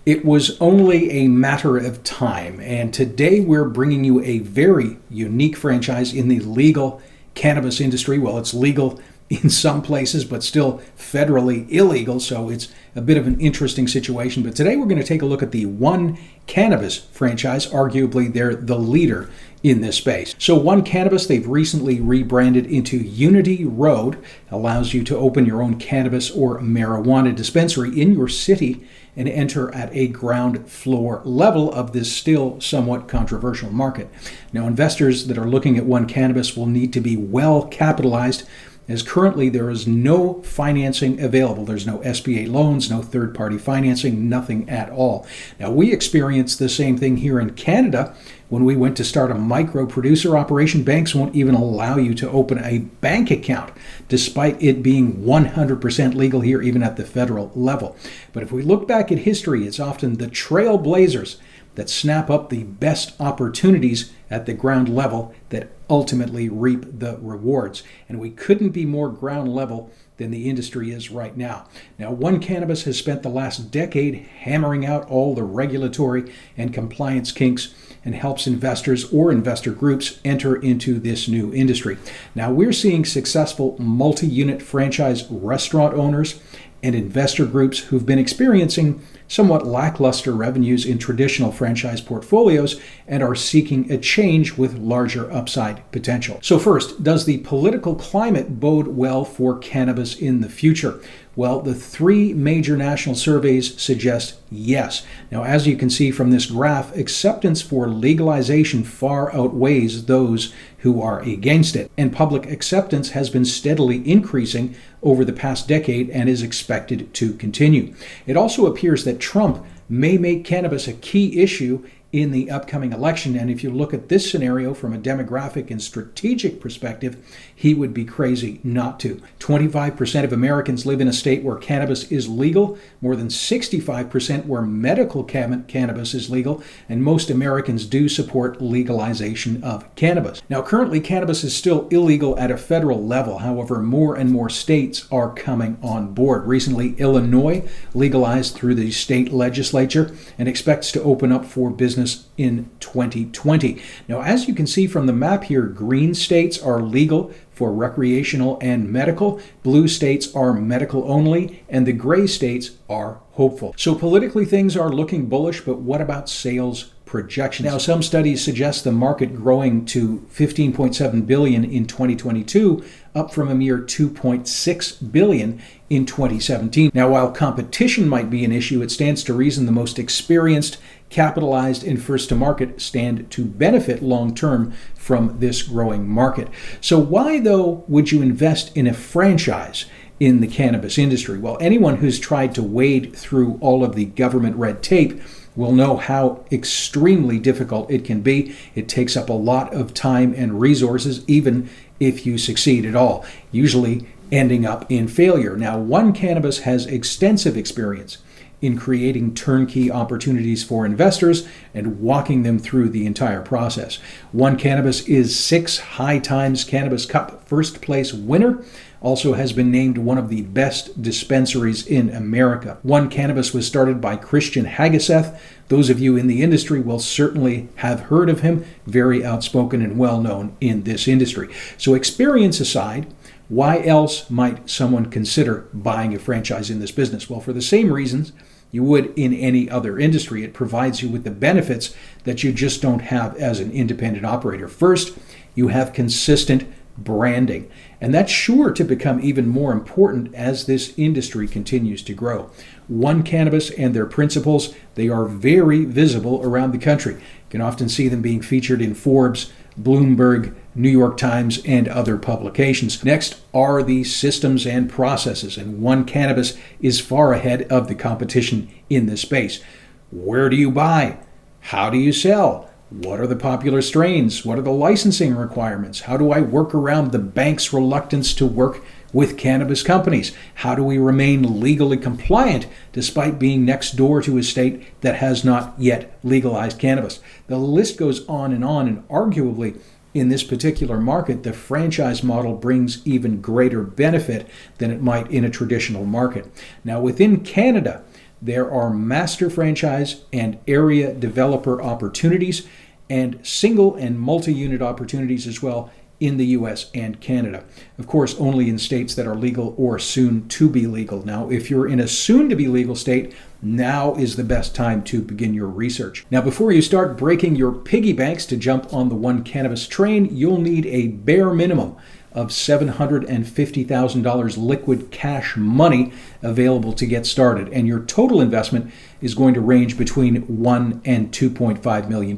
It was only a matter of time, and today we're bringing you a very unique franchise in the legal cannabis industry. Well, it's legal in some places, but still federally illegal, so it's a bit of an interesting situation. But today we're going to take a look at the One Cannabis franchise. Arguably, they're the leader in this space. So One Cannabis, they've recently rebranded into Unity Road, allows you to open your own cannabis or marijuana dispensary in your city and enter at a ground floor level of this still somewhat controversial market. Now, investors that are looking at One Cannabis will need to be well capitalized, as currently there is no financing available. There's no SBA loans, no third-party financing, nothing at all. Now, we experienced the same thing here in Canada when we went to start a micro producer operation. Banks won't even allow you to open a bank account, despite it being 100% legal here, even at the federal level. But if we look back at history, it's often the trailblazers that snap up the best opportunities at the ground level that ultimately reap the rewards. And we couldn't be more ground level than the industry is right now. Now, One Cannabis has spent the last decade hammering out all the regulatory and compliance kinks and helps investors or investor groups enter into this new industry. Now, we're seeing successful multi-unit franchise restaurant owners and investor groups who've been experiencing somewhat lackluster revenues in traditional franchise portfolios and are seeking a change with larger upside potential. So first, does the political climate bode well for cannabis in the future? Well, the three major national surveys suggest yes. Now, as you can see from this graph, acceptance for legalization far outweighs those who are against it, and public acceptance has been steadily increasing over the past decade and is expected to continue. It also appears that Trump may make cannabis a key issue in the upcoming election. And if you look at this scenario from a demographic and strategic perspective, he would be crazy not to. 25% of Americans live in a state where cannabis is legal, more than 65% where medical cannabis is legal, and most Americans do support legalization of cannabis. Now, currently, cannabis is still illegal at a federal level. However, more and more states are coming on board. Recently, Illinois legalized through the state legislature and expects to open up for business in 2020. Now, as you can see from the map here, green states are legal for recreational and medical, blue states are medical only, and the gray states are hopeful. So politically, things are looking bullish, but what about sales projections? Now, some studies suggest the market growing to $15.7 billion in 2022, up from a mere $2.6 billion in 2017. Now, while competition might be an issue, it stands to reason the most experienced, capitalized, and first to market stand to benefit long-term from this growing market. So why, though, would you invest in a franchise in the cannabis industry? Well, anyone who's tried to wade through all of the government red tape will know how extremely difficult it can be. It takes up a lot of time and resources, even if you succeed at all, usually ending up in failure. Now, One Cannabis has extensive experience in creating turnkey opportunities for investors and walking them through the entire process. One Cannabis is 6 High Times Cannabis Cup first place winner, also has been named one of the best dispensaries in America. One Cannabis was started by Christian Hagaseth. Those of you in the industry will certainly have heard of him, very outspoken and well known in this industry. So experience aside, why else might someone consider buying a franchise in this business? Well, for the same reasons you would in any other industry. It provides you with the benefits that you just don't have as an independent operator. First, you have consistent branding, and that's sure to become even more important as this industry continues to grow. One Cannabis and their principles, they are very visible around the country. You can often see them being featured in Forbes, Bloomberg, New York Times, and other publications. Next are the systems and processes, and One Cannabis is far ahead of the competition in this space. Where do you buy? How do you sell? What are the popular strains? What are the licensing requirements? How do I work around the bank's reluctance to work with cannabis companies? How do we remain legally compliant despite being next door to a state that has not yet legalized cannabis? The list goes on, and arguably in this particular market, the franchise model brings even greater benefit than it might in a traditional market. Now, within Canada, there are master franchise and area developer opportunities and single and multi-unit opportunities as well in the US and Canada. Of course, only in states that are legal or soon to be legal. Now, if you're in a soon to be legal state, now is the best time to begin your research. Now, before you start breaking your piggy banks to jump on the One Cannabis train, you'll need a bare minimum of $750,000 liquid cash money available to get started. And your total investment is going to range between $1 and $2.5 million.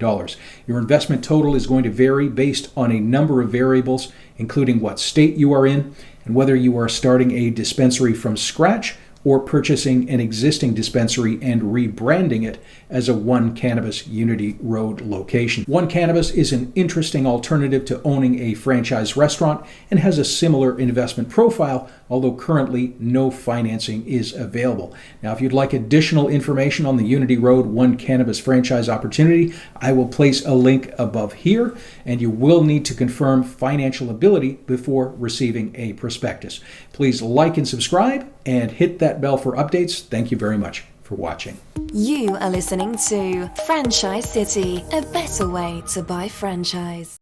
Your investment total is going to vary based on a number of variables, including what state you are in and whether you are starting a dispensary from scratch or purchasing an existing dispensary and rebranding it as a One Cannabis Unity Road location. One Cannabis is an interesting alternative to owning a franchise restaurant and has a similar investment profile, although currently no financing is available. Now, if you'd like additional information on the Unity Road One Cannabis franchise opportunity, I will place a link above here, and you will need to confirm financial ability before receiving a prospectus. Please like and subscribe and hit that bell for updates. Thank you very much for watching. You are listening to Franchise City, a better way to buy franchise.